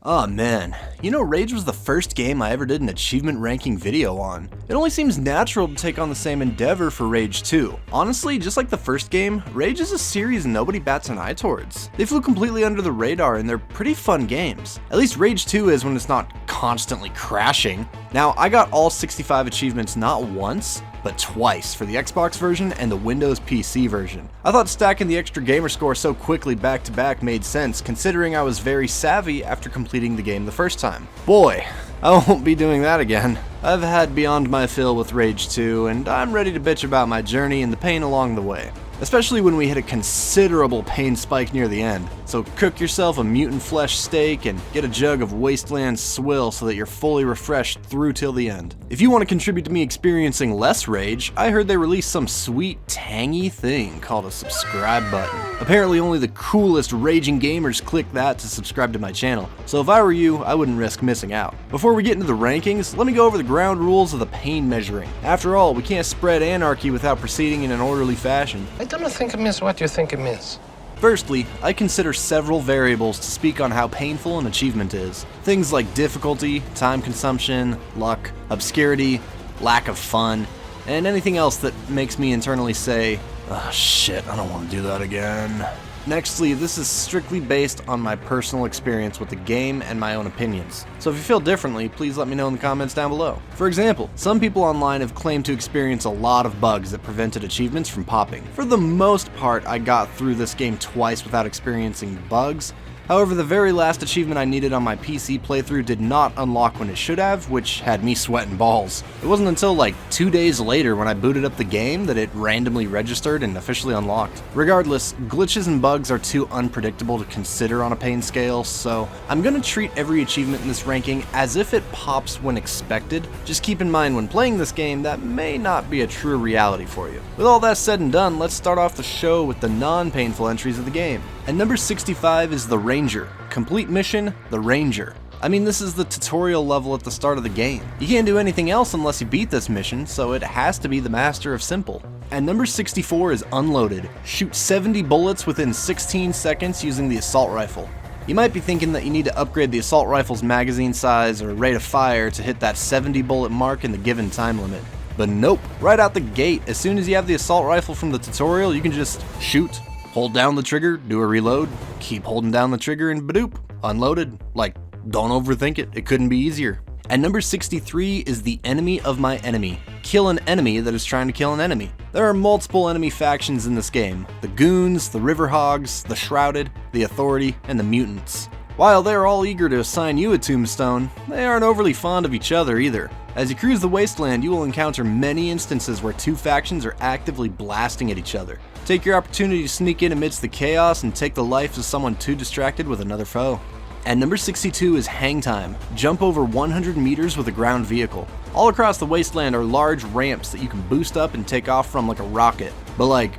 Oh man, you know Rage was the first game I ever did an achievement ranking video on. It only seems natural to take on the same endeavor for Rage 2. Honestly, just like the first game, Rage is a series nobody bats an eye towards. They flew completely under the radar and they're pretty fun games. At least Rage 2 is when it's not constantly crashing. Now, I got all 65 achievements not once, but twice for the Xbox version and the Windows PC version. I thought stacking the extra gamer score so quickly back to back made sense, considering I was very savvy after completing the game the first time. Boy, I won't be doing that again. I've had beyond my fill with Rage 2, and I'm ready to bitch about my journey and the pain along the way. Especially when we hit a considerable pain spike near the end. So cook yourself a mutant flesh steak and get a jug of Wasteland Swill so that you're fully refreshed through till the end. If you want to contribute to me experiencing less rage, I heard they released some sweet, tangy thing called a subscribe button. Apparently only the coolest raging gamers click that to subscribe to my channel, so if I were you, I wouldn't risk missing out. Before we get into the rankings, let me go over the ground rules of the pain measuring. After all, we can't spread anarchy without proceeding in an orderly fashion. I don't think it means what you think it means. Firstly, I consider several variables to speak on how painful an achievement is. Things like difficulty, time consumption, luck, obscurity, lack of fun, and anything else that makes me internally say, "Oh shit, I don't want to do that again." Nextly, this is strictly based on my personal experience with the game and my own opinions. So if you feel differently, please let me know in the comments down below. For example, some people online have claimed to experience a lot of bugs that prevented achievements from popping. For the most part, I got through this game twice without experiencing bugs. However, the very last achievement I needed on my PC playthrough did not unlock when it should have, which had me sweating balls. It wasn't until like 2 days later when I booted up the game that it randomly registered and officially unlocked. Regardless, glitches and bugs are too unpredictable to consider on a pain scale, so I'm gonna treat every achievement in this ranking as if it pops when expected. Just keep in mind when playing this game that may not be a true reality for you. With all that said and done, let's start off the show with the non-painful entries of the game. At number 65 is the Ranger. Complete mission, the Ranger. I mean, this is the tutorial level at the start of the game. You can't do anything else unless you beat this mission, so it has to be the master of simple. At number 64 is Unloaded. Shoot 70 bullets within 16 seconds using the assault rifle. You might be thinking that you need to upgrade the assault rifle's magazine size or rate of fire to hit that 70 bullet mark in the given time limit. But nope, right out the gate, as soon as you have the assault rifle from the tutorial, you can just shoot. Hold down the trigger, do a reload, keep holding down the trigger, and badoop, unloaded. Like, don't overthink it, it couldn't be easier. At number 63 is the Enemy of My Enemy. Kill an enemy that is trying to kill an enemy. There are multiple enemy factions in this game. The Goons, the River Hogs, the Shrouded, the Authority, and the Mutants. While they are all eager to assign you a tombstone, they aren't overly fond of each other either. As you cruise the wasteland, you will encounter many instances where two factions are actively blasting at each other. Take your opportunity to sneak in amidst the chaos and take the life of someone too distracted with another foe. At number 62 is Hangtime. Jump over 100 meters with a ground vehicle. All across the wasteland are large ramps that you can boost up and take off from like a rocket. But like,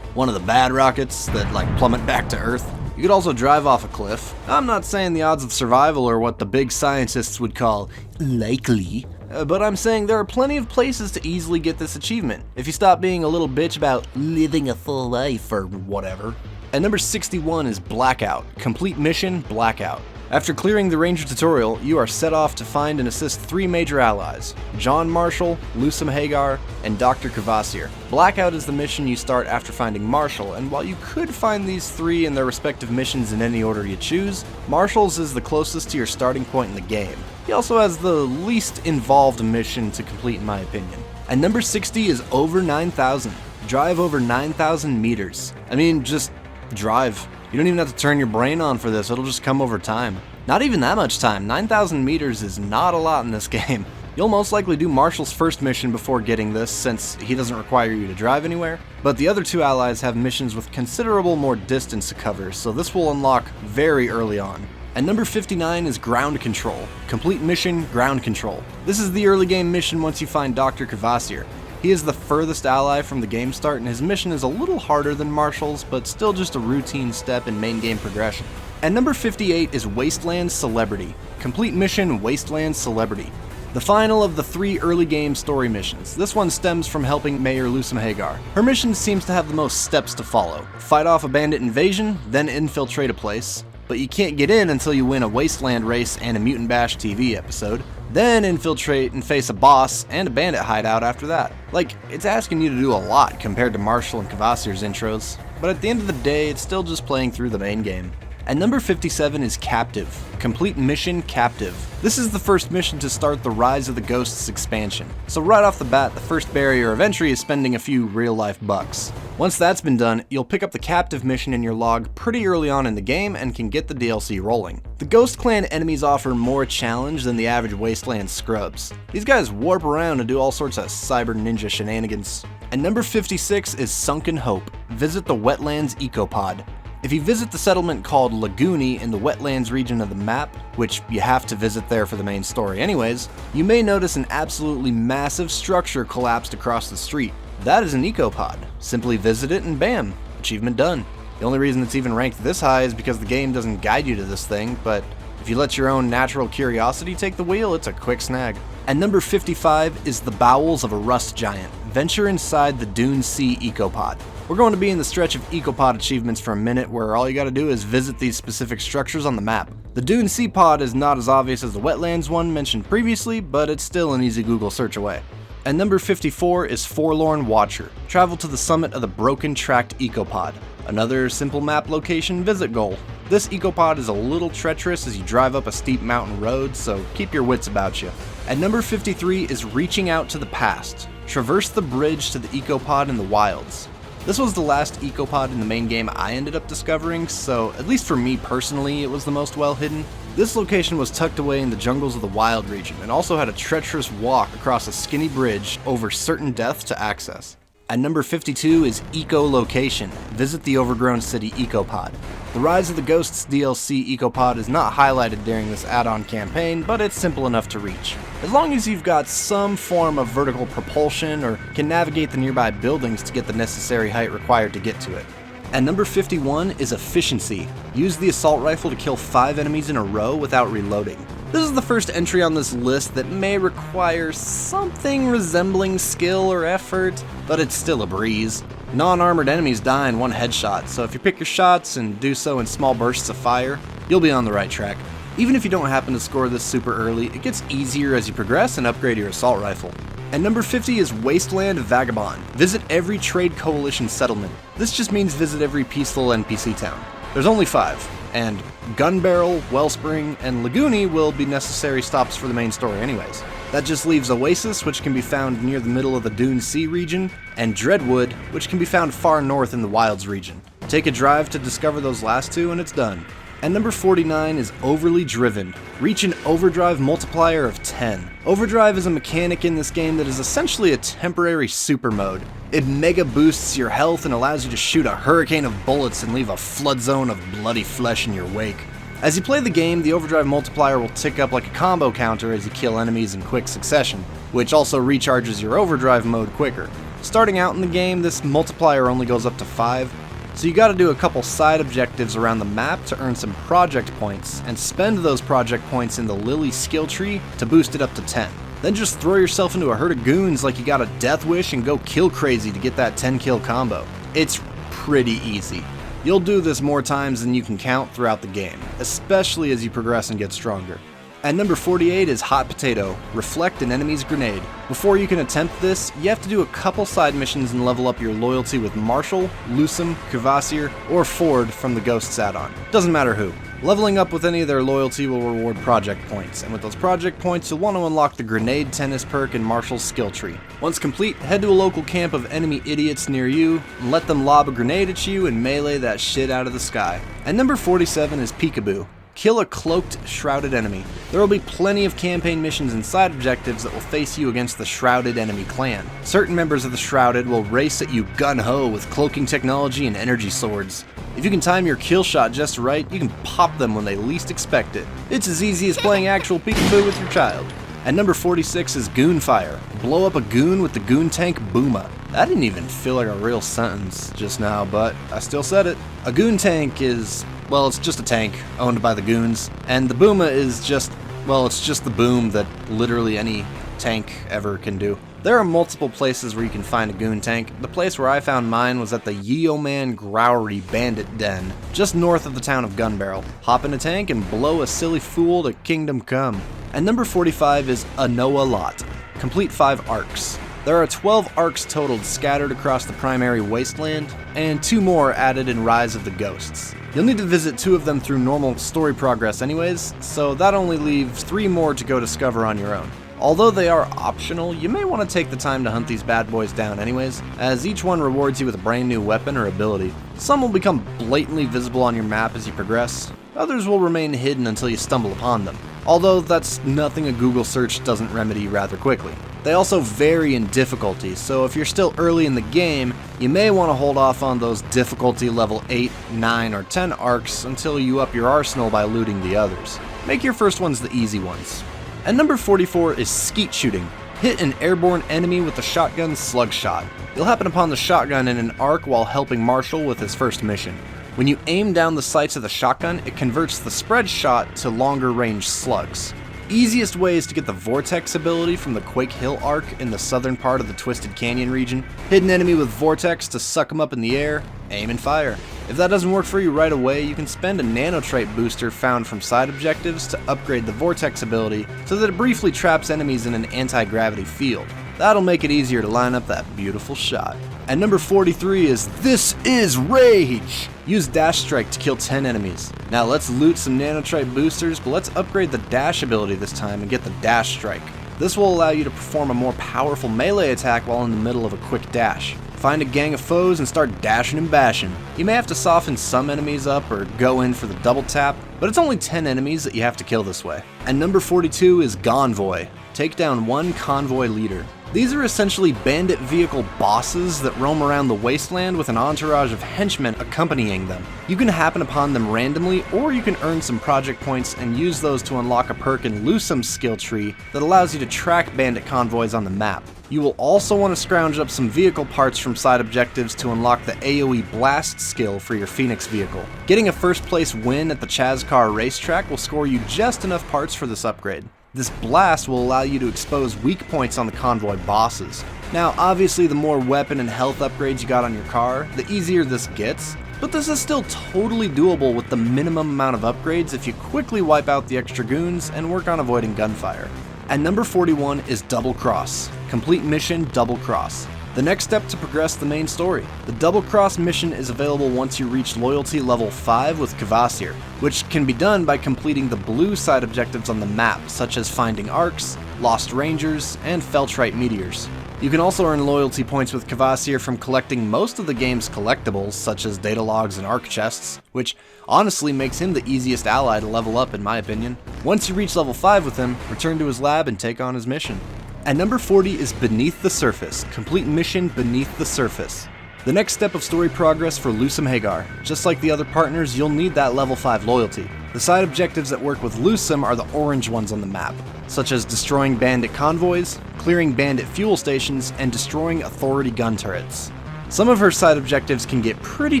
one of the bad rockets that like plummet back to Earth. You could also drive off a cliff. I'm not saying the odds of survival are what the big scientists would call likely, but I'm saying there are plenty of places to easily get this achievement, if you stop being a little bitch about living a full life or whatever. At number 61 is Blackout. Complete mission, Blackout. After clearing the Ranger tutorial, you are set off to find and assist 3 major allies, John Marshall, Lusum Hagar, and Dr. Kvasir. Blackout is the mission you start after finding Marshall, and while you could find these 3 in their respective missions in any order you choose, Marshall's is the closest to your starting point in the game. He also has the least involved mission to complete in my opinion. And number 60 is Over 9,000. Drive over 9,000 meters. I mean, just drive. You don't even have to turn your brain on for this, it'll just come over time. Not even that much time, 9,000 meters is not a lot in this game. You'll most likely do Marshall's first mission before getting this, since he doesn't require you to drive anywhere, but the other 2 allies have missions with considerable more distance to cover, so this will unlock very early on. And number 59 is Ground Control. Complete mission, Ground Control. This is the early game mission once you find Dr. Kvasir. He is the furthest ally from the game start, and his mission is a little harder than Marshall's, but still just a routine step in main game progression. And number 58 is Wasteland Celebrity. Complete mission, Wasteland Celebrity. The final of the 3 early game story missions. This one stems from helping Mayor Lusum Hagar. Her mission seems to have the most steps to follow. Fight off a bandit invasion, then infiltrate a place. but you can't get in until you win a Wasteland race and a Mutant Bash TV episode, then infiltrate and face a boss and a bandit hideout after that. Like, it's asking you to do a lot compared to Marshall and Kvasir's intros, but at the end of the day, it's still just playing through the main game. And number 57 is Captive. Complete mission Captive. This is the first mission to start the Rise of the Ghosts expansion. So right off the bat, the first barrier of entry is spending a few real-life bucks. Once that's been done, you'll pick up the Captive mission in your log pretty early on in the game and can get the DLC rolling. The Ghost Clan enemies offer more challenge than the average Wasteland scrubs. These guys warp around and do all sorts of cyber ninja shenanigans. And number 56 is Sunken Hope. Visit the Wetlands Ecopod. If you visit the settlement called Laguni in the Wetlands region of the map, which you have to visit there for the main story anyways, you may notice an absolutely massive structure collapsed across the street. That is an Ecopod. Simply visit it and bam, achievement done. The only reason it's even ranked this high is because the game doesn't guide you to this thing, but if you let your own natural curiosity take the wheel, it's a quick snag. And number 55 is the Bowels of a Rust Giant. Venture inside the Dune Sea Ecopod. We're going to be in the stretch of Ecopod achievements for a minute where all you gotta do is visit these specific structures on the map. The Dune Sea Pod is not as obvious as the Wetlands one mentioned previously, but it's still an easy Google search away. And number 54 is Forlorn Watcher. Travel to the summit of the Broken Tract Ecopod. Another simple map location visit goal. This Ecopod is a little treacherous as you drive up a steep mountain road, so keep your wits about you. And number 53 is Reaching Out to the Past. Traverse the bridge to the Ecopod in the wilds. This was the last Ecopod in the main game I ended up discovering, so at least for me personally, it was the most well hidden. This location was tucked away in the jungles of the Wild region and also had a treacherous walk across a skinny bridge over certain death to access. And number 52 is EcoLocation. Visit the Overgrown City Ecopod. The Rise of the Ghosts DLC Ecopod is not highlighted during this add-on campaign, but it's simple enough to reach. As long as you've got some form of vertical propulsion or can navigate the nearby buildings to get the necessary height required to get to it. And number 51 is Efficiency. Use the assault rifle to kill 5 enemies in a row without reloading. This is the first entry on this list that may require something resembling skill or effort, but it's still a breeze. Non-armored enemies die in one headshot, so if you pick your shots and do so in small bursts of fire, you'll be on the right track. Even if you don't happen to score this super early, it gets easier as you progress and upgrade your assault rifle. And number 50 is Wasteland Vagabond. Visit every Trade Coalition settlement. This just means visit every peaceful NPC town. There's only 5, and Gunbarrel, Wellspring, and Laguni will be necessary stops for the main story anyways. That just leaves Oasis, which can be found near the middle of the Dune Sea region, and Dreadwood, which can be found far north in the Wilds region. Take a drive to discover those last 2 and it's done. And number 49 is Overly Driven. Reach an overdrive multiplier of 10. Overdrive is a mechanic in this game that is essentially a temporary super mode. It mega boosts your health and allows you to shoot a hurricane of bullets and leave a flood zone of bloody flesh in your wake. As you play the game, the overdrive multiplier will tick up like a combo counter as you kill enemies in quick succession, which also recharges your overdrive mode quicker. Starting out in the game, this multiplier only goes up to 5, so you gotta do a couple side objectives around the map to earn some project points, and spend those project points in the Lily skill tree to boost it up to 10. Then just throw yourself into a herd of goons like you got a death wish and go kill crazy to get that 10 kill combo. It's pretty easy. You'll do this more times than you can count throughout the game, especially as you progress and get stronger. And number 48 is Hot Potato, Reflect an Enemy's Grenade. Before you can attempt this, you have to do a couple side missions and level up your loyalty with Marshall, Lusum, Kvasir, or Ford from the Ghosts add-on. Doesn't matter who. Leveling up with any of their loyalty will reward project points, and with those project points you'll want to unlock the Grenade Tennis perk in Marshall's skill tree. Once complete, head to a local camp of enemy idiots near you, and let them lob a grenade at you and melee that shit out of the sky. And number 47 is Peekaboo. Kill a cloaked, shrouded enemy. There will be plenty of campaign missions and side objectives that will face you against the shrouded enemy clan. Certain members of the shrouded will race at you gun-ho with cloaking technology and energy swords. If you can time your kill shot just right, you can pop them when they least expect it. It's as easy as playing actual peekaboo with your child. And number 46 is Goon Fire. Blow up a goon with the goon tank Booma. That didn't even feel like a real sentence just now, but I still said it. A goon tank is, well, it's just a tank owned by the goons, and the Booma is just, well, it's just the boom that literally any tank ever can do. There are multiple places where you can find a goon tank. The place where I found mine was at the Yeoman Growery Bandit Den, just north of the town of Gunbarrel. Hop in a tank and blow a silly fool to kingdom come. And number 45 is Anoa Lot. Complete 5 arcs. There are 12 arcs totaled scattered across the primary Wasteland, and 2 more added in Rise of the Ghosts. You'll need to visit 2 of them through normal story progress anyways, so that only leaves 3 more to go discover on your own. Although they are optional, you may want to take the time to hunt these bad boys down anyways, as each one rewards you with a brand new weapon or ability. Some will become blatantly visible on your map as you progress, others will remain hidden until you stumble upon them, although that's nothing a Google search doesn't remedy rather quickly. They also vary in difficulty, so if you're still early in the game, you may want to hold off on those difficulty level 8, 9, or 10 arcs until you up your arsenal by looting the others. Make your first ones the easy ones. And number 44 is Skeet Shooting. Hit an airborne enemy with the shotgun Slug Shot. You'll happen upon the shotgun in an arc while helping Marshall with his first mission. When you aim down the sights of the shotgun, it converts the spread shot to longer range slugs. Easiest way is to get the Vortex ability from the Quake Hill arc in the southern part of the Twisted Canyon region. Hit an enemy with Vortex to suck them up in the air, aim and fire. If that doesn't work for you right away, you can spend a nanotrite booster found from side objectives to upgrade the Vortex ability so that it briefly traps enemies in an anti-gravity field. That'll make it easier to line up that beautiful shot. And number 43 is This Is Rage! Use Dash Strike to kill 10 enemies. Now let's loot some nanotrite boosters, but let's upgrade the Dash ability this time and get the Dash Strike. This will allow you to perform a more powerful melee attack while in the middle of a quick dash. Find a gang of foes and start dashing and bashing. You may have to soften some enemies up or go in for the double tap, but it's only 10 enemies that you have to kill this way. And number 42 is Gonevoy. Take down 1 convoy leader. These are essentially bandit vehicle bosses that roam around the wasteland with an entourage of henchmen accompanying them. You can happen upon them randomly, or you can earn some project points and use those to unlock a perk in Lusum's skill tree that allows you to track bandit convoys on the map. You will also want to scrounge up some vehicle parts from side objectives to unlock the AoE Blast skill for your Phoenix vehicle. Getting a first place win at the Chazcar racetrack will score you just enough parts for this upgrade. This blast will allow you to expose weak points on the convoy bosses. Now, obviously the more weapon and health upgrades you got on your car, the easier this gets, but this is still totally doable with the minimum amount of upgrades if you quickly wipe out the extra goons and work on avoiding gunfire. And number 41 is Double Cross. Complete mission Double Cross. The next step to progress the main story. The Double Cross mission is available once you reach loyalty level 5 with Kvasir, which can be done by completing the blue side objectives on the map, such as finding arcs, lost rangers, and Feltrite meteors. You can also earn loyalty points with Kvasir from collecting most of the game's collectibles, such as data logs and arc chests, which honestly makes him the easiest ally to level up in my opinion. Once you reach level 5 with him, return to his lab and take on his mission. And number 40 is Beneath the Surface. Complete mission Beneath the Surface. The next step of story progress for Lusum Hagar. Just like the other partners, you'll need that level 5 loyalty. The side objectives that work with Lusum are the orange ones on the map, such as destroying bandit convoys, clearing bandit fuel stations, and destroying authority gun turrets. Some of her side objectives can get pretty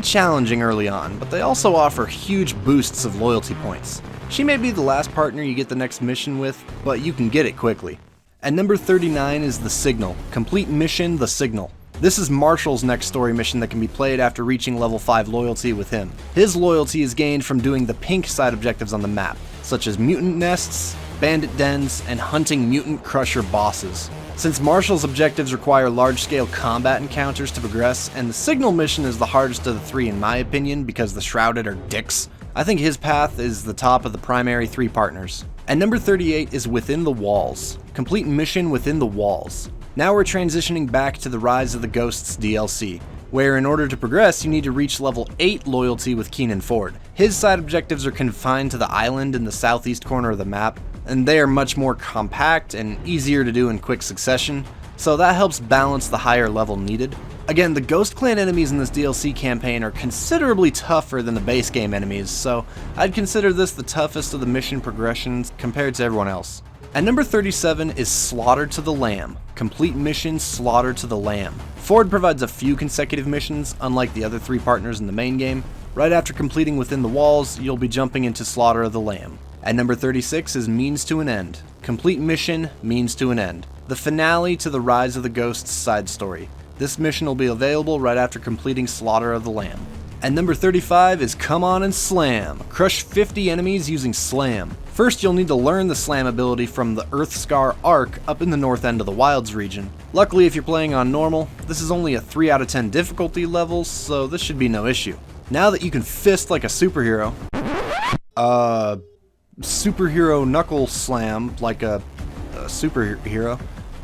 challenging early on, but they also offer huge boosts of loyalty points. She may be the last partner you get the next mission with, but you can get it quickly. And number 39 is The Signal. Complete mission The Signal. This is Marshall's next story mission that can be played after reaching level 5 loyalty with him. His loyalty is gained from doing the pink side objectives on the map, such as mutant nests, bandit dens, and hunting mutant crusher bosses. Since Marshall's objectives require large-scale combat encounters to progress, and the Signal mission is the hardest of the 3 in my opinion because the Shrouded are dicks, I think his path is the top of the primary 3 partners. And number 38 is Within the Walls. Complete mission Within the Walls. Now we're transitioning back to the Rise of the Ghosts DLC, where in order to progress you need to reach level 8 loyalty with Keenan Ford. His side objectives are confined to the island in the southeast corner of the map, and they are much more compact and easier to do in quick succession, so that helps balance the higher level needed. Again, the Ghost Clan enemies in this DLC campaign are considerably tougher than the base game enemies, so I'd consider this the toughest of the mission progressions compared to everyone else. And number 37 is Slaughter to the Lamb. Complete mission Slaughter to the Lamb. Ford provides a few consecutive missions, unlike the other 3 partners in the main game. Right after completing Within the Walls, you'll be jumping into Slaughter of the Lamb. And number 36 is Means to an End. Complete mission Means to an End. the finale to the Rise of the Ghosts side story. This mission will be available right after completing Slaughter of the Lamb. And number 35 is Come On and Slam. Crush 50 enemies using Slam. First, you'll need to learn the Slam ability from the Earthscar Arc up in the north end of the Wilds region. Luckily, if you're playing on normal, this is only a 3 out of 10 difficulty level, so this should be no issue. Now that you can fist like a superhero, superhero knuckle slam like a superhero.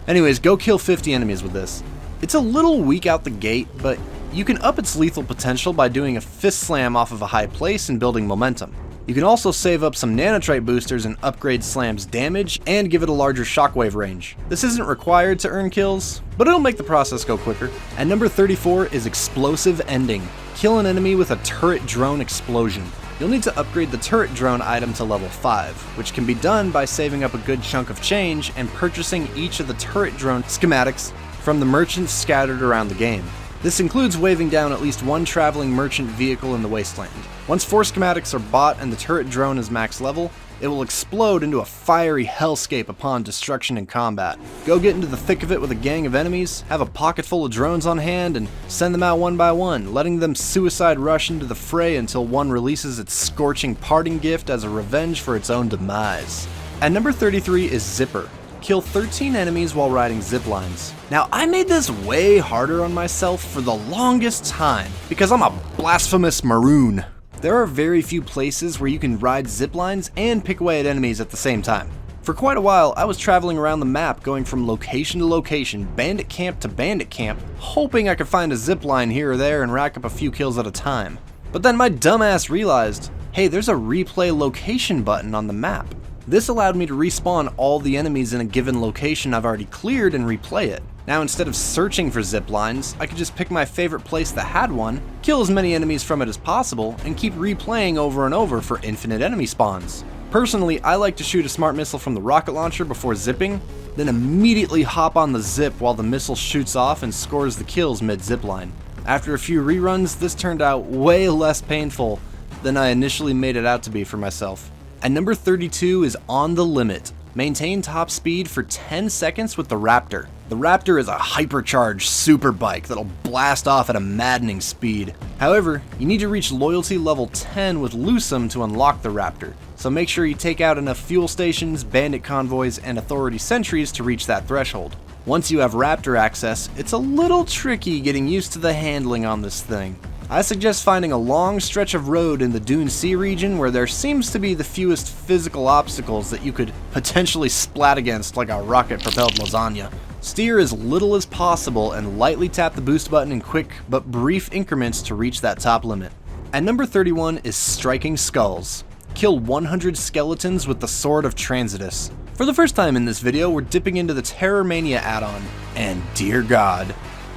Anyways, go kill 50 enemies with this. It's a little weak out the gate, but you can up its lethal potential by doing a fist slam off of a high place and building momentum. You can also save up some nanotrite boosters and upgrade Slam's damage and give it a larger shockwave range. This isn't required to earn kills, but it'll make the process go quicker. And number 34 is Explosive Ending. Kill an enemy with a turret drone explosion. You'll need to upgrade the turret drone item to level 5, which can be done by saving up a good chunk of change and purchasing each of the turret drone schematics from the merchants scattered around the game. This includes waving down at least one traveling merchant vehicle in the Wasteland. Once 4 schematics are bought and the turret drone is max level, it will explode into a fiery hellscape upon destruction in combat. Go get into the thick of it with a gang of enemies, have a pocket full of drones on hand, and send them out one by one, letting them suicide rush into the fray until one releases its scorching parting gift as a revenge for its own demise. And number 33 is Zipper. Kill 13 enemies while riding zip lines. Now, I made this way harder on myself for the longest time because I'm a blasphemous maroon. There are very few places where you can ride zip lines and pick away at enemies at the same time. For quite a while, I was traveling around the map going from location to location, bandit camp to bandit camp, hoping I could find a zip line here or there and rack up a few kills at a time. But then my dumbass realized, hey, there's a replay location button on the map. This allowed me to respawn all the enemies in a given location I've already cleared and replay it. Now, instead of searching for zip lines, I could just pick my favorite place that had one, kill as many enemies from it as possible, and keep replaying over and over for infinite enemy spawns. Personally, I like to shoot a smart missile from the rocket launcher before zipping, then immediately hop on the zip while the missile shoots off and scores the kills mid-zipline. After a few reruns, this turned out way less painful than I initially made it out to be for myself. And number 32 is On the Limit. Maintain top speed for 10 seconds with the Raptor. The Raptor is a hypercharged super bike that'll blast off at a maddening speed. However, you need to reach loyalty level 10 with Lusum to unlock the Raptor, so make sure you take out enough fuel stations, bandit convoys, and authority sentries to reach that threshold. Once you have Raptor access, it's a little tricky getting used to the handling on this thing. I suggest finding a long stretch of road in the Dune Sea region where there seems to be the fewest physical obstacles that you could potentially splat against like a rocket-propelled lasagna. Steer as little as possible and lightly tap the boost button in quick but brief increments to reach that top limit. And number 31 is Striking Skulls. Kill 100 skeletons with the Sword of Transitus. For the first time in this video, we're dipping into the Terrormania add-on, and dear God,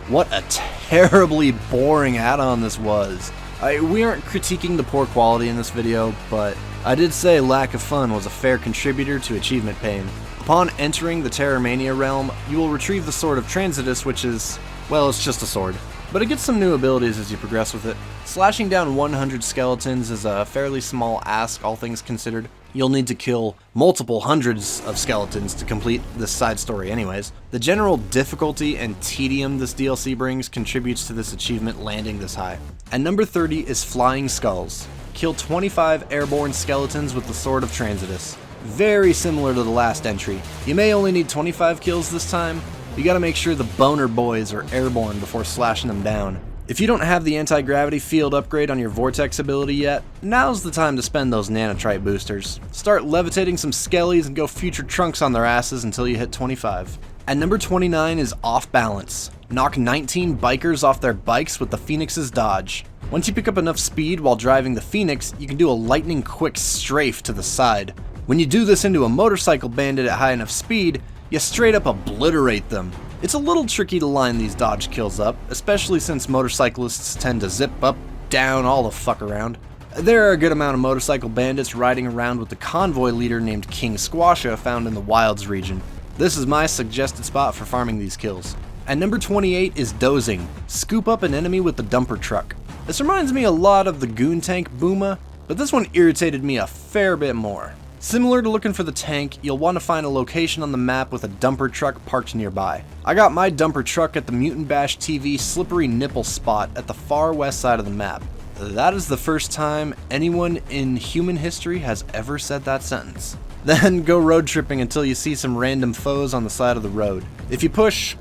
what a terribly boring add-on this was. We aren't critiquing the poor quality in this video, but I did say lack of fun was a fair contributor to achievement pain. Upon entering the Terrormania realm, you will retrieve the Sword of Transitus, which is, well, it's just a sword. But it gets some new abilities as you progress with it. Slashing down 100 skeletons is a fairly small ask, all things considered. You'll need to kill multiple hundreds of skeletons to complete this side story anyways. The general difficulty and tedium this DLC brings contributes to this achievement landing this high. And number 30 is Flying Skulls. Kill 25 airborne skeletons with the Sword of Transitus. Very similar to the last entry. You may only need 25 kills this time. You gotta make sure the boner boys are airborne before slashing them down. If you don't have the anti-gravity field upgrade on your Vortex ability yet, now's the time to spend those nanotrite boosters. Start levitating some skellies and go future trunks on their asses until you hit 25. And number 29 is Off Balance. Knock 19 bikers off their bikes with the Phoenix's dodge. Once you pick up enough speed while driving the Phoenix, you can do a lightning quick strafe to the side. When you do this into a motorcycle bandit at high enough speed, you straight up obliterate them. It's a little tricky to line these dodge kills up, especially since motorcyclists tend to zip up, down, all the fuck around. There are a good amount of motorcycle bandits riding around with the convoy leader named King Squasha found in the Wilds region. This is my suggested spot for farming these kills. And number 28 is Dozing. Scoop up an enemy with the dumper truck. This reminds me a lot of the Goon tank Booma, but this one irritated me a fair bit more. Similar to looking for the tank, you'll want to find a location on the map with a dumper truck parked nearby. I got my dumper truck at the Mutant Bash TV slippery nipple spot at the far west side of the map. That is the first time anyone in human history has ever said that sentence. Then go road tripping until you see some random foes on the side of the road. If you push,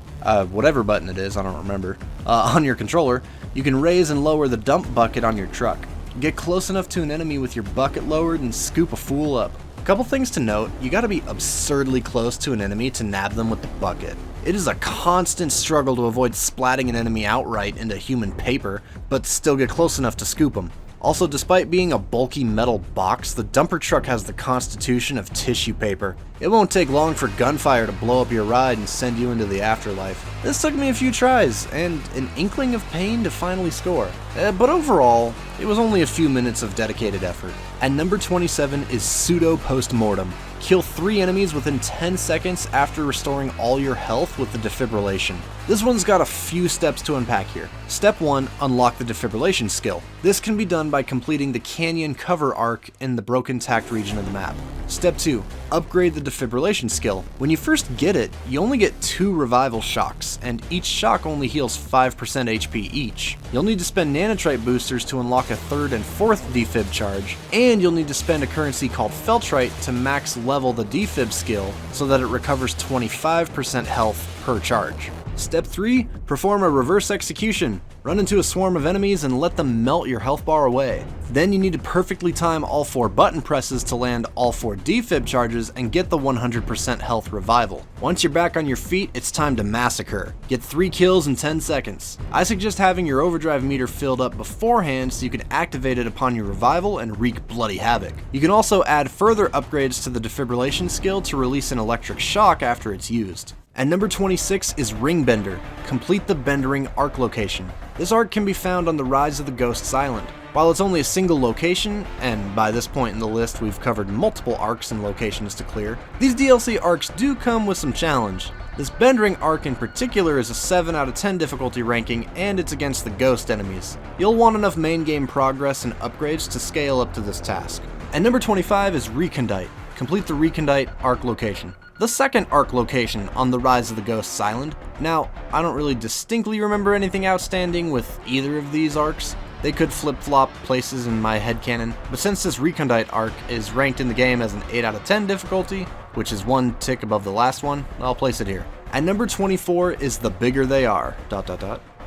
whatever button it is, I don't remember, on your controller, you can raise and lower the dump bucket on your truck. Get close enough to an enemy with your bucket lowered and scoop a fool up. Couple things to note, you gotta be absurdly close to an enemy to nab them with the bucket. It is a constant struggle to avoid splatting an enemy outright into human paper, but still get close enough to scoop them. Also, despite being a bulky metal box, the dumper truck has the constitution of tissue paper. It won't take long for gunfire to blow up your ride and send you into the afterlife. This took me a few tries, and an inkling of pain to finally score. But overall, it was only a few minutes of dedicated effort. At number 27 is Psuedo Post-Mortem. Kill 3 enemies within 10 seconds after restoring all your health with the defibrillation. This one's got a few steps to unpack here. Step 1, unlock the defibrillation skill. This can be done by completing the canyon cover arc in the Broken Tact region of the map. Step 2, upgrade the defibrillation skill. When you first get it, you only get 2 revival shocks, and each shock only heals 5% HP each. You'll need to spend nanotrite boosters to unlock a 3rd and 4th defib charge, and you'll need to spend a currency called feltrite to max level the defib skill so that it recovers 25% health per charge. Step 3, perform a reverse execution. Run into a swarm of enemies and let them melt your health bar away. Then you need to perfectly time all 4 button presses to land all 4 defib charges and get the 100% health revival. Once you're back on your feet, it's time to massacre. Get 3 kills in 10 seconds. I suggest having your overdrive meter filled up beforehand so you can activate it upon your revival and wreak bloody havoc. You can also add further upgrades to the defibrillation skill to release an electric shock after it's used. At number 26 is Ringbender. Complete the Bendering arc location. This arc can be found on the Rise of the Ghosts Island. While it's only a single location, and by this point in the list we've covered multiple arcs and locations to clear, these DLC arcs do come with some challenge. This Bendering arc in particular is a 7 out of 10 difficulty ranking, and it's against the ghost enemies. You'll want enough main game progress and upgrades to scale up to this task. At number 25 is Recondite. Complete the Recondite arc location. The second arc location on the Rise of the Ghosts Island. Now, I don't really distinctly remember anything outstanding with either of these arcs. They could flip-flop places in my headcanon, but since this Recondite arc is ranked in the game as an 8 out of 10 difficulty, which is 1 tick above the last one, I'll place it here. At number 24 is The Bigger They Are, ...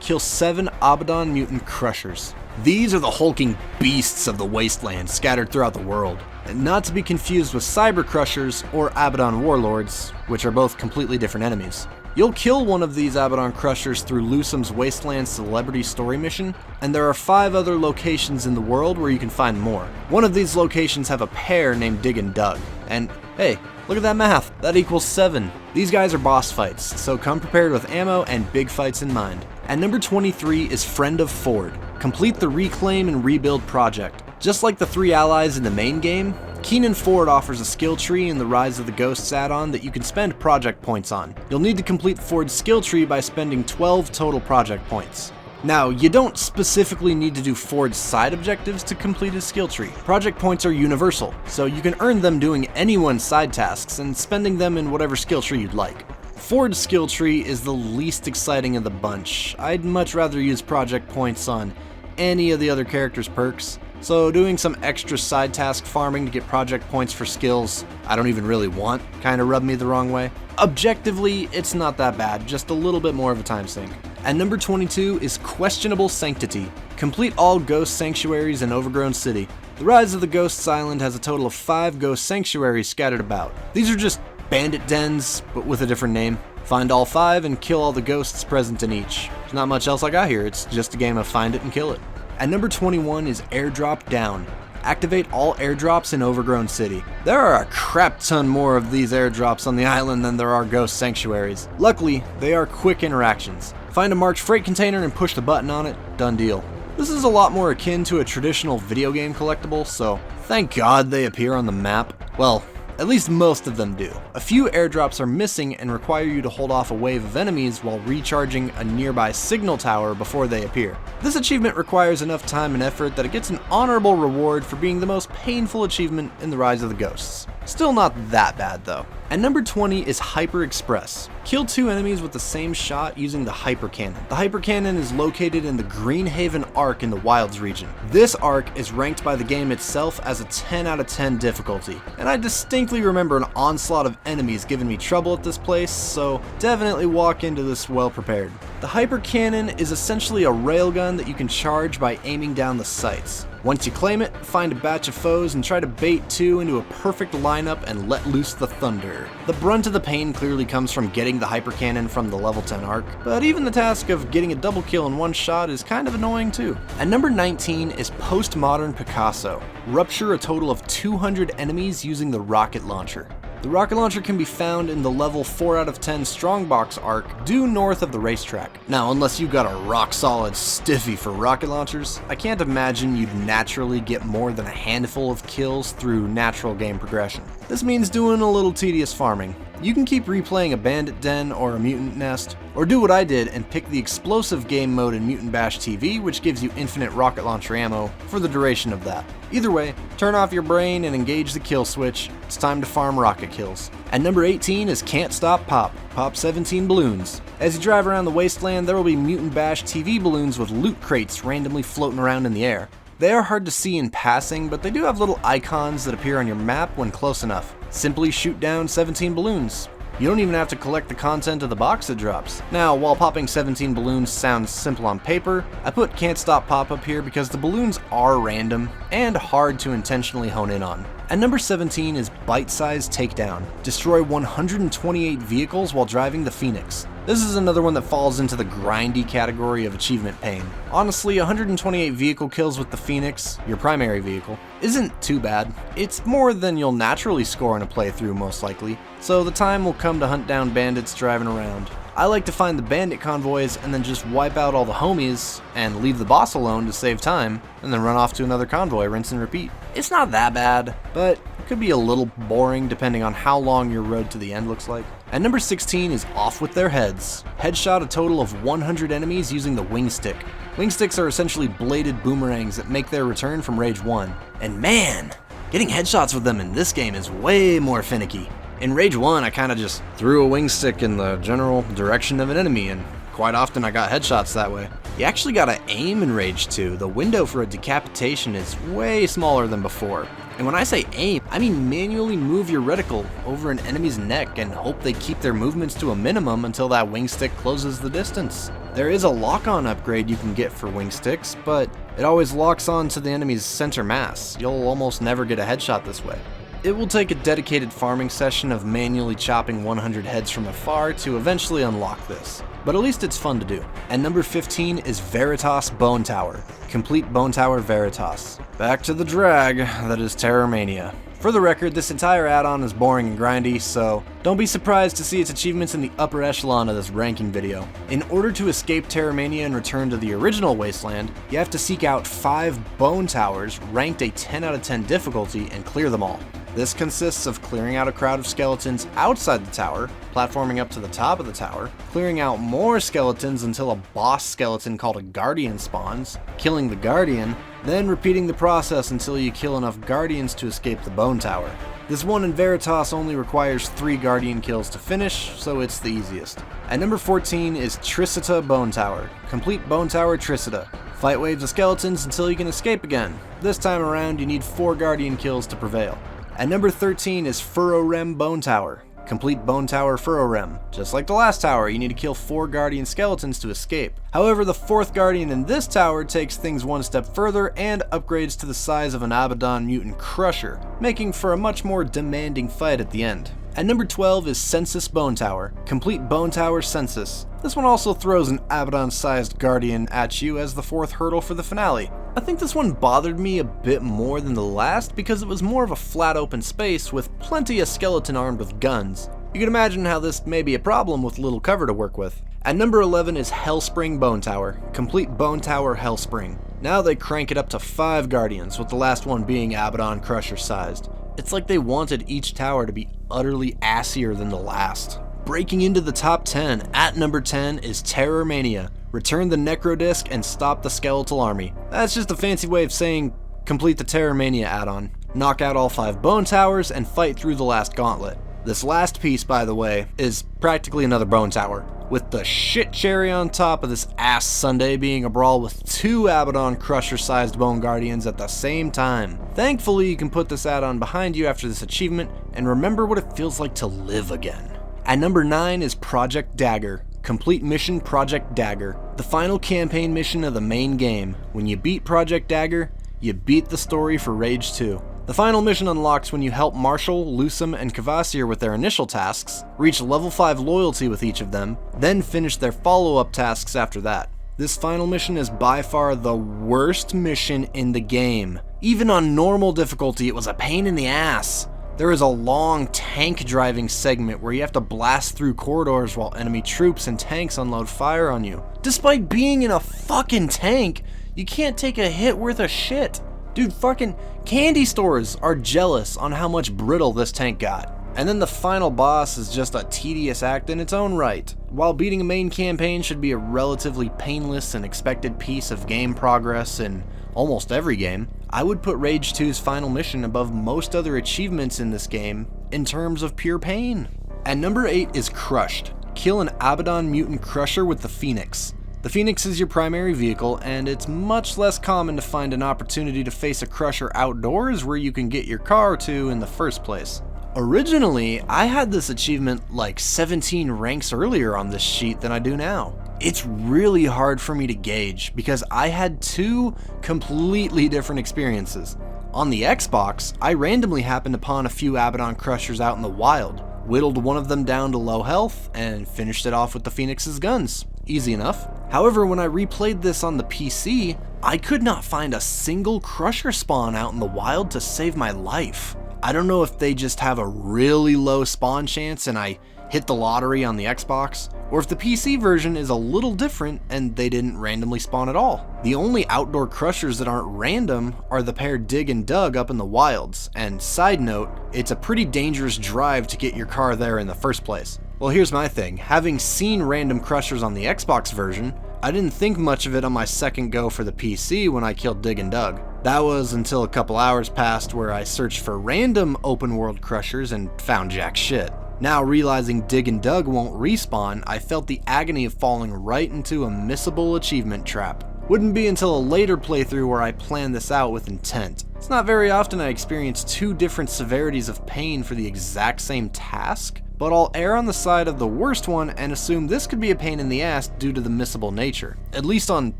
Kill 7 Abaddon Mutant Crushers. These are the hulking beasts of the Wasteland scattered throughout the world. Not to be confused with Cyber Crushers or Abaddon Warlords, which are both completely different enemies. You'll kill one of these Abaddon Crushers through Lusum's Wasteland Celebrity story mission, and there are 5 other locations in the world where you can find more. One of these locations have a pair named Dig and Dug, and hey, look at that math, that equals 7. These guys are boss fights, so come prepared with ammo and big fights in mind. At number 23 is Friend of Ford. Complete the Reclaim and Rebuild project. Just like the 3 allies in the main game, Keenan Ford offers a skill tree in the Rise of the Ghosts add-on that you can spend project points on. You'll need to complete Ford's skill tree by spending 12 total project points. Now, you don't specifically need to do Ford's side objectives to complete his skill tree. Project points are universal, so you can earn them doing anyone's side tasks and spending them in whatever skill tree you'd like. Ford's skill tree is the least exciting of the bunch. I'd much rather use project points on any of the other characters' perks. So doing some extra side task farming to get project points for skills I don't even really want kinda rubbed me the wrong way. Objectively, it's not that bad, just a little bit more of a time sink. At number 22 is Questionable Sanctity. Complete all ghost sanctuaries in Overgrown City. The Rise of the Ghosts Island has a total of 5 ghost sanctuaries scattered about. These are just bandit dens, but with a different name. Find all 5 and kill all the ghosts present in each. There's not much else I got here, it's just a game of find it and kill it. At number 21 is Airdrop Down. Activate all airdrops in Overgrown City. There are a crap ton more of these airdrops on the island than there are ghost sanctuaries. Luckily, they are quick interactions. Find a marked freight container and push the button on it, done deal. This is a lot more akin to a traditional video game collectible, so thank God they appear on the map. Well, At least most of them do. A few airdrops are missing and require you to hold off a wave of enemies while recharging a nearby signal tower before they appear. This achievement requires enough time and effort that it gets an honorable reward for being the most painful achievement in the Rise of the Ghosts. Still not that bad though. At number 20 is Hyper Express. Kill 2 enemies with the same shot using the Hyper Cannon. The Hyper Cannon is located in the Greenhaven Arc in the Wilds region. This arc is ranked by the game itself as a 10 out of 10 difficulty, and I distinctly remember an onslaught of enemies giving me trouble at this place, so definitely walk into this well prepared. The Hyper Cannon is essentially a railgun that you can charge by aiming down the sights. Once you claim it, find a batch of foes and try to bait 2 into a perfect lineup and let loose the thunder. The brunt of the pain clearly comes from getting the Hyper Cannon from the level 10 arc, but even the task of getting a double kill in one shot is kind of annoying too. At number 19 is Postmodern Picasso. Rupture a total of 200 enemies using the rocket launcher. The rocket launcher can be found in the level 4 out of 10 Strongbox arc due north of the racetrack. Now, unless you got a rock solid stiffy for rocket launchers, I can't imagine you'd naturally get more than a handful of kills through natural game progression. This means doing a little tedious farming. You can keep replaying a bandit den or a mutant nest, or do what I did and pick the explosive game mode in Mutant Bash TV, which gives you infinite rocket launcher ammo for the duration of that. Either way, turn off your brain and engage the kill switch. It's time to farm rocket kills. At number 18 is Can't Stop Pop. Pop 17 balloons. As you drive around the wasteland, there will be Mutant Bash TV balloons with loot crates randomly floating around in the air. They are hard to see in passing, but they do have little icons that appear on your map when close enough. Simply shoot down 17 balloons. You don't even have to collect the content of the box that drops. Now, while popping 17 balloons sounds simple on paper, I put Can't Stop Pop up here because the balloons are random and hard to intentionally hone in on. At number 17 is Bytesize Takedown. Destroy 128 vehicles while driving the Phoenix. This is another one that falls into the grindy category of achievement pain. Honestly, 128 vehicle kills with the Phoenix, your primary vehicle, isn't too bad. It's more than you'll naturally score in a playthrough most likely, so the time will come to hunt down bandits driving around. I like to find the bandit convoys and then just wipe out all the homies and leave the boss alone to save time, and then run off to another convoy, rinse and repeat. It's not that bad, but it could be a little boring depending on how long your road to the end looks like. At number 16 is Off With Their Heads. Headshot a total of 100 enemies using the wing stick. Wing sticks are essentially bladed boomerangs that make their return from Rage 1. And man, getting headshots with them in this game is way more finicky. In Rage 1, I kinda just threw a wing stick in the general direction of an enemy, and quite often I got headshots that way. You actually gotta aim in Rage 2. The window for a decapitation is way smaller than before. And when I say aim, I mean manually move your reticle over an enemy's neck and hope they keep their movements to a minimum until that wing stick closes the distance. There is a lock-on upgrade you can get for wing sticks, but it always locks on to the enemy's center mass. You'll almost never get a headshot this way. It will take a dedicated farming session of manually chopping 100 heads from afar to eventually unlock this, but at least it's fun to do. At number 15 is Veritas Bonetower. Complete Bonetower Veritas. Back to the drag that is Terrormania. For the record, this entire add-on is boring and grindy, so don't be surprised to see its achievements in the upper echelon of this ranking video. In order to escape Terrormania and return to the original Wasteland, you have to seek out 5 Bone Towers ranked a 10 out of 10 difficulty and clear them all. This consists of clearing out a crowd of skeletons outside the tower, platforming up to the top of the tower, clearing out more skeletons until a boss skeleton called a Guardian spawns, killing the Guardian, then repeating the process until you kill enough Guardians to escape the Bone Tower. This one in Veritas only requires 3 Guardian kills to finish, so it's the easiest. At number 14 is Trisita Bonetower. Complete Bonetower Trisita. Fight waves of skeletons until you can escape again. This time around you need 4 Guardian kills to prevail. At number 13 is Furorem Bonetower. Complete Bonetower Furorem. Just like the last tower, you need to kill 4 Guardian skeletons to escape. However, the 4th Guardian in this tower takes things one step further and upgrades to the size of an Abaddon Mutant Crusher, making for a much more demanding fight at the end. At number 12 is Sensus Bonetower. Complete Bonetower Sensus. This one also throws an Abaddon-sized Guardian at you as the 4th hurdle for the finale. I think this one bothered me a bit more than the last because it was more of a flat open space with plenty of skeleton armed with guns. You can imagine how this may be a problem with little cover to work with. At number 11 is Hellspring Bonetower. Complete Bonetower Hellspring. Now they crank it up to 5 Guardians, with the last one being Abaddon Crusher sized. It's like they wanted each tower to be utterly assier than the last. Breaking into the top 10, at number 10 is Terrormania. Return the Necrodisc and stop the Skeletal Army. That's just a fancy way of saying complete the Terrormania add-on. Knock out all 5 Bone Towers and fight through the last gauntlet. This last piece, by the way, is practically another Bone Tower, with the shit cherry on top of this ass sundae being a brawl with 2 Abaddon Crusher-sized Bone Guardians at the same time. Thankfully, you can put this add-on behind you after this achievement and remember what it feels like to live again. At number 9 is Project Dagger. Complete mission Project Dagger, the final campaign mission of the main game. When you beat Project Dagger, you beat the story for Rage 2. The final mission unlocks when you help Marshall, Lusum, and Kvasir with their initial tasks, reach level 5 loyalty with each of them, then finish their follow-up tasks after that. This final mission is by far the worst mission in the game. Even on normal difficulty, it was a pain in the ass. There is a long tank driving segment where you have to blast through corridors while enemy troops and tanks unload fire on you. Despite being in a fucking tank, you can't take a hit worth of shit. Dude, fucking candy stores are jealous on how much brittle this tank got. And then the final boss is just a tedious act in its own right. While beating a main campaign should be a relatively painless and expected piece of game progress in almost every game, I would put Rage 2's final mission above most other achievements in this game in terms of pure pain. At number 8 is Crushed. Kill an Abaddon Mutant Crusher with the Phoenix. The Phoenix is your primary vehicle, and it's much less common to find an opportunity to face a Crusher outdoors where you can get your car to in the first place. Originally, I had this achievement like 17 ranks earlier on this sheet than I do now. It's really hard for me to gauge because I had 2 completely different experiences. On the Xbox, I randomly happened upon a few Abaddon Crushers out in the wild, whittled one of them down to low health, and finished it off with the Phoenix's guns. Easy enough. However, when I replayed this on the PC, I could not find a single Crusher spawn out in the wild to save my life. I don't know if they just have a really low spawn chance and I hit the lottery on the Xbox, or if the PC version is a little different and they didn't randomly spawn at all. The only outdoor Crushers that aren't random are the pair Dig and Dug up in the wilds, and side note, it's a pretty dangerous drive to get your car there in the first place. Well, here's my thing. Having seen random Crushers on the Xbox version, I didn't think much of it on my second go for the PC when I killed Dig and Dug. That was until a couple hours passed where I searched for random open world Crushers and found jack shit. Now realizing Dig and Dug won't respawn, I felt the agony of falling right into a missable achievement trap. Wouldn't be until a later playthrough where I planned this out with intent. It's not very often I experience 2 different severities of pain for the exact same task, but I'll err on the side of the worst one and assume this could be a pain in the ass due to the missable nature, at least on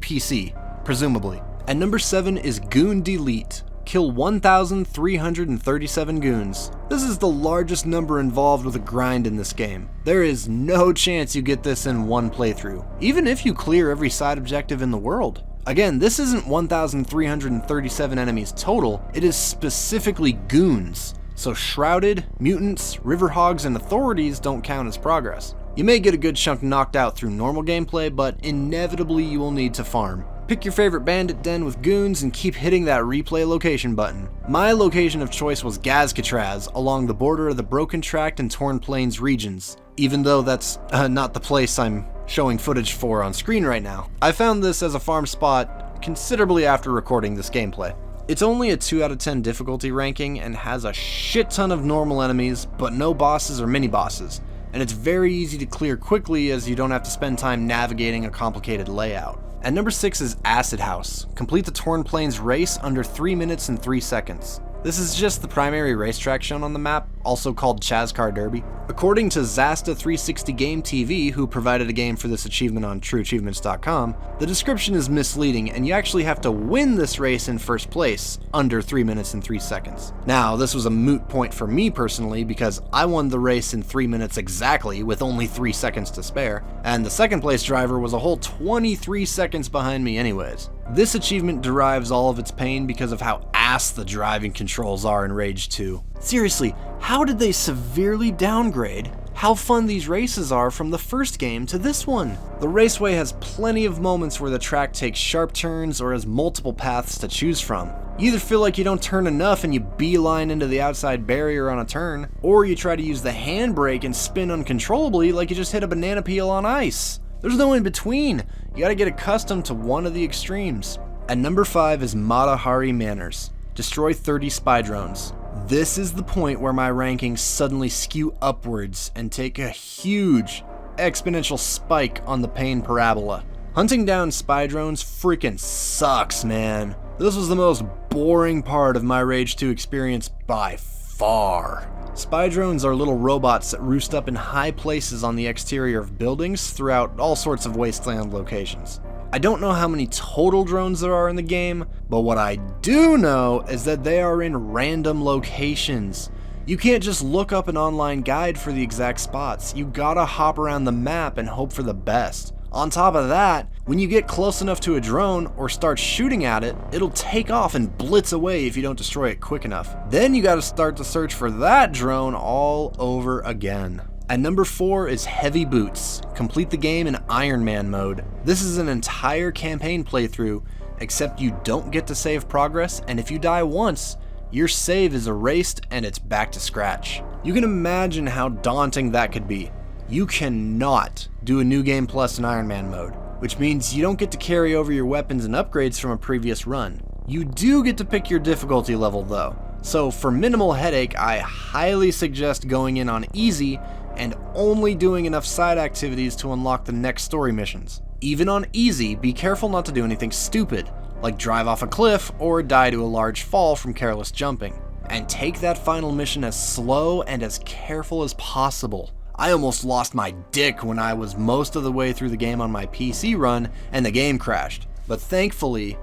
PC, presumably. At number 7 is Goon De-leet. Kill 1,337 goons. This is the largest number involved with a grind in this game. There is no chance you get this in one playthrough, even if you clear every side objective in the world. Again, this isn't 1,337 enemies total, it is specifically goons. So Shrouded, Mutants, River Hogs, and Authorities don't count as progress. You may get a good chunk knocked out through normal gameplay, but inevitably you will need to farm. Pick your favorite bandit den with goons and keep hitting that replay location button. My location of choice was Gazcatraz, along the border of the Broken Tract and Torn Plains regions, even though that's not the place I'm showing footage for on screen right now. I found this as a farm spot considerably after recording this gameplay. It's only a 2 out of 10 difficulty ranking and has a shit ton of normal enemies, but no bosses or mini-bosses, and it's very easy to clear quickly as you don't have to spend time navigating a complicated layout. At number 6 is Acid House. Complete the Torn Plains race under 3 minutes and 3 seconds. This is just the primary racetrack shown on the map, also called Chazcar Derby. According to Zasta 360 Game TV, who provided a game for this achievement on TrueAchievements.com, the description is misleading and you actually have to win this race in first place, under 3 minutes and 3 seconds. Now, this was a moot point for me personally because I won the race in 3 minutes exactly with only 3 seconds to spare, and the second place driver was a whole 23 seconds behind me anyways. This achievement derives all of its pain because of how ass the driving controls are in Rage 2. Seriously, how did they severely downgrade how fun these races are from the first game to this one. The raceway has plenty of moments where the track takes sharp turns or has multiple paths to choose from. You either feel like you don't turn enough and you beeline into the outside barrier on a turn, or you try to use the handbrake and spin uncontrollably like you just hit a banana peel on ice. There's no in between. You gotta get accustomed to one of the extremes. At number 5 is Mata Hari Manors. Destroy 30 spy drones. This is the point where my rankings suddenly skew upwards and take a huge exponential spike on the pain parabola. Hunting down spy drones freaking sucks, man. This was the most boring part of my Rage 2 experience by far. Spy drones are little robots that roost up in high places on the exterior of buildings throughout all sorts of Wasteland locations. I don't know how many total drones there are in the game, but what I do know is that they are in random locations. You can't just look up an online guide for the exact spots. You gotta hop around the map and hope for the best. On top of that, when you get close enough to a drone or start shooting at it, it'll take off and blitz away if you don't destroy it quick enough. Then you gotta start to search for that drone all over again. At number 4 is Heavy Boots. Complete the game in Iron Man mode. This is an entire campaign playthrough, except you don't get to save progress, and if you die once, your save is erased and it's back to scratch. You can imagine how daunting that could be. You cannot do a New Game Plus in Iron Man mode, which means you don't get to carry over your weapons and upgrades from a previous run. You do get to pick your difficulty level though, so for minimal headache, I highly suggest going in on easy and only doing enough side activities to unlock the next story missions. Even on easy, be careful not to do anything stupid, like drive off a cliff or die to a large fall from careless jumping. And take that final mission as slow and as careful as possible. I almost lost my dick when I was most of the way through the game on my PC run and the game crashed, but thankfully,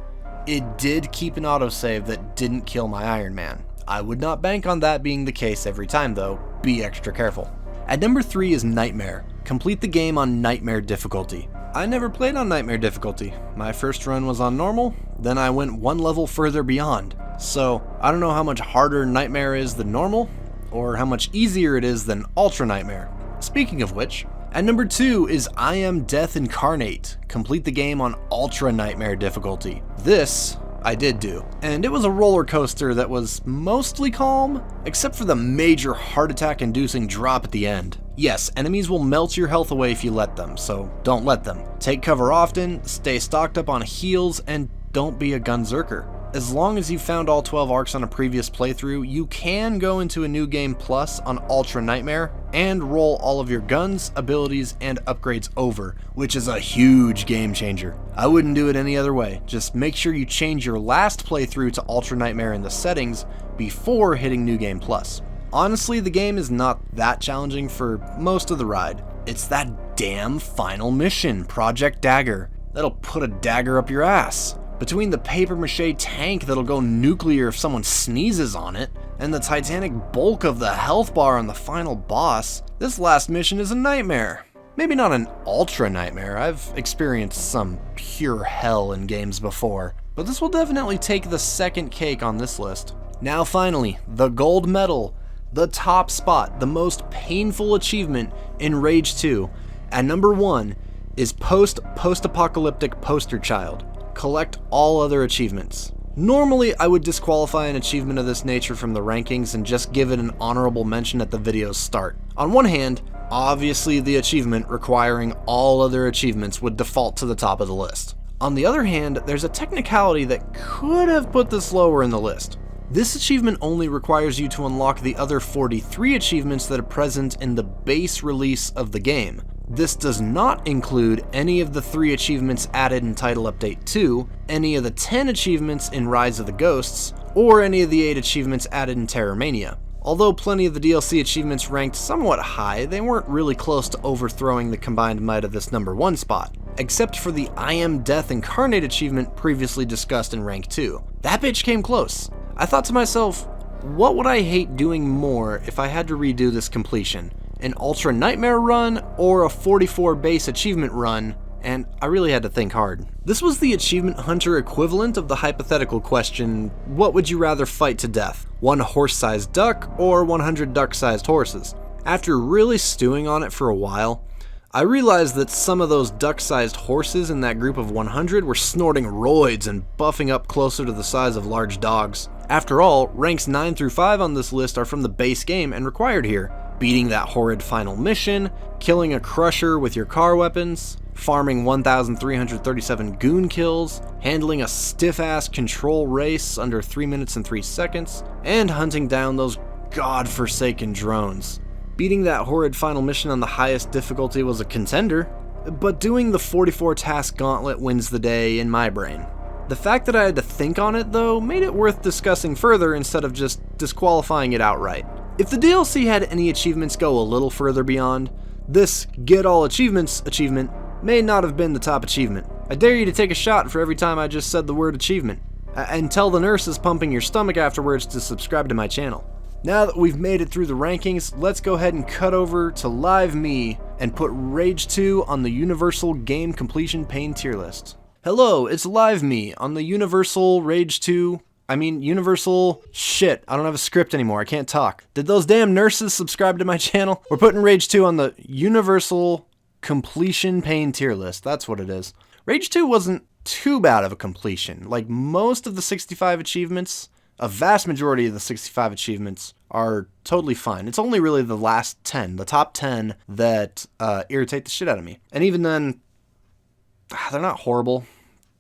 it did keep an autosave that didn't kill my Iron Man. I would not bank on that being the case every time though, be extra careful. At number 3 is Nightmare. Complete the game on Nightmare difficulty. I never played on Nightmare difficulty. My first run was on normal, then I went one level further beyond. So, I don't know how much harder Nightmare is than normal, or how much easier it is than Ultra Nightmare. Speaking of which, at number 2 is I Am Death Incarnate. Complete the game on Ultra Nightmare difficulty. This I did do, and it was a roller coaster that was mostly calm, except for the major heart attack inducing drop at the end. Yes, enemies will melt your health away if you let them, so don't let them. Take cover often, stay stocked up on heals, and don't be a gunzerker. As long as you found all 12 arcs on a previous playthrough, you can go into a New Game Plus on Ultra Nightmare and roll all of your guns, abilities, and upgrades over, which is a huge game changer. I wouldn't do it any other way. Just make sure you change your last playthrough to Ultra Nightmare in the settings before hitting New Game Plus. Honestly, the game is not that challenging for most of the ride. It's that damn final mission, Project Dagger, that'll put a dagger up your ass. Between the papier-mâché tank that'll go nuclear if someone sneezes on it, and the titanic bulk of the health bar on the final boss, this last mission is a nightmare. Maybe not an ultra nightmare, I've experienced some pure hell in games before, but this will definitely take the second cake on this list. Now finally, the gold medal, the top spot, the most painful achievement in Rage 2, at number 1 is Post-Post-Apocalyptic Poster Child. Collect all other achievements. Normally, I would disqualify an achievement of this nature from the rankings and just give it an honorable mention at the video's start. On one hand, obviously the achievement requiring all other achievements would default to the top of the list. On the other hand, there's a technicality that could have put this lower in the list. This achievement only requires you to unlock the other 43 achievements that are present in the base release of the game. This does not include any of the 3 achievements added in Title Update 2, any of the 10 achievements in Rise of the Ghosts, or any of the 8 achievements added in Terrormania. Although plenty of the DLC achievements ranked somewhat high, they weren't really close to overthrowing the combined might of this number 1 spot, except for the I Am Death Incarnate achievement previously discussed in Rank 2. That bitch came close. I thought to myself, what would I hate doing more if I had to redo this completion? An Ultra Nightmare run, or a 44 base achievement run, and I really had to think hard. This was the achievement hunter equivalent of the hypothetical question, what would you rather fight to death? 1 horse-sized duck, or 100 duck-sized horses? After really stewing on it for a while, I realized that some of those duck-sized horses in that group of 100 were snorting roids and buffing up closer to the size of large dogs. After all, ranks 9 through 5 on this list are from the base game and required here. Beating that horrid final mission, killing a crusher with your car weapons, farming 1,337 goon kills, handling a stiff-ass control race under 3 minutes and 3 seconds, and hunting down those godforsaken drones. Beating that horrid final mission on the highest difficulty was a contender, but doing the 44 task gauntlet wins the day in my brain. The fact that I had to think on it, though, made it worth discussing further instead of just disqualifying it outright. If the DLC had any achievements go a little further beyond, this Get All Achievements achievement may not have been the top achievement. I dare you to take a shot for every time I just said the word achievement, and tell the nurses pumping your stomach afterwards to subscribe to my channel. Now that we've made it through the rankings, let's go ahead and cut over to Live Me and put Rage 2 on the Universal Game Completion Pain tier list. Hello, it's Live Me on the Universal Rage 2. Universal shit. I don't have a script anymore. I can't talk. Did those damn nurses subscribe to my channel? We're putting Rage 2 on the Universal Completion Pain tier list. That's what it is. Rage 2 wasn't too bad of a completion. Like most of the 65 achievements, a vast majority of the 65 achievements are totally fine. It's only really the last 10, the top 10, that irritate the shit out of me. And even then, they're not horrible.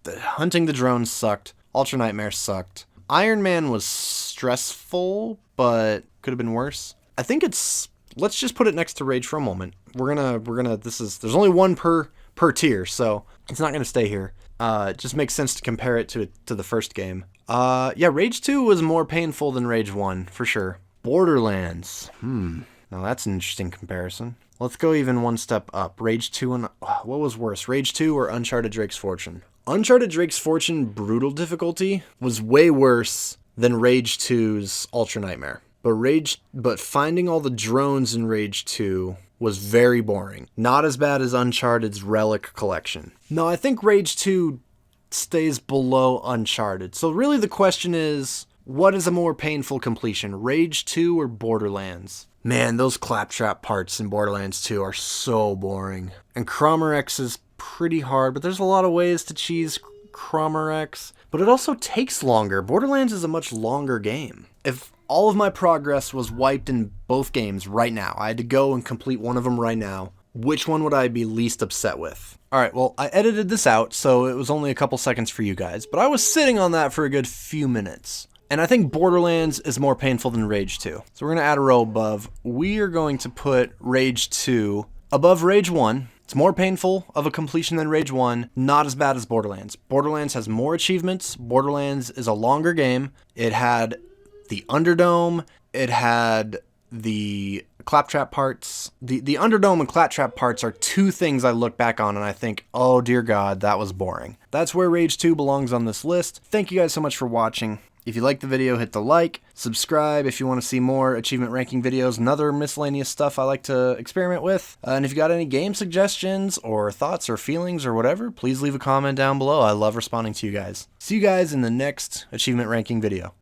Hunting the drones sucked. Ultra Nightmare sucked. Iron Man was stressful, but could have been worse. I think it's, let's just put it next to Rage for a moment. There's only one per tier, so it's not gonna stay here. It just makes sense to compare it to the first game. Yeah, Rage 2 was more painful than Rage 1, for sure. Borderlands. Now that's an interesting comparison. Let's go even one step up. Rage 2 and... what was worse, Rage 2 or Uncharted Drake's Fortune? Uncharted Drake's Fortune brutal difficulty was way worse than Rage 2's Ultra Nightmare. But finding all the drones in Rage 2 was very boring. Not as bad as Uncharted's Relic Collection. No, I think Rage 2 stays below Uncharted. So really the question is, what is a more painful completion, Rage 2 or Borderlands? Man, those claptrap parts in Borderlands 2 are so boring. And Cromer-X is pretty hard, but there's a lot of ways to cheese Cromer-X. But it also takes longer. Borderlands is a much longer game. If all of my progress was wiped in both games right now, I had to go and complete one of them right now, which one would I be least upset with? Alright, well, I edited this out, so it was only a couple seconds for you guys, but I was sitting on that for a good few minutes. And I think Borderlands is more painful than Rage 2. So we're going to add a row above. We are going to put Rage 2 above Rage 1. It's more painful of a completion than Rage 1, not as bad as Borderlands. Borderlands has more achievements. Borderlands is a longer game. It had the Underdome. It had the claptrap parts. The Underdome and claptrap parts are two things I look back on and I think, oh dear God, that was boring. That's where Rage 2 belongs on this list. Thank you guys so much for watching. If you liked the video, hit the like, subscribe if you want to see more achievement ranking videos and other miscellaneous stuff I like to experiment with. And if you got any game suggestions or thoughts or feelings or whatever, please leave a comment down below. I love responding to you guys. See you guys in the next achievement ranking video.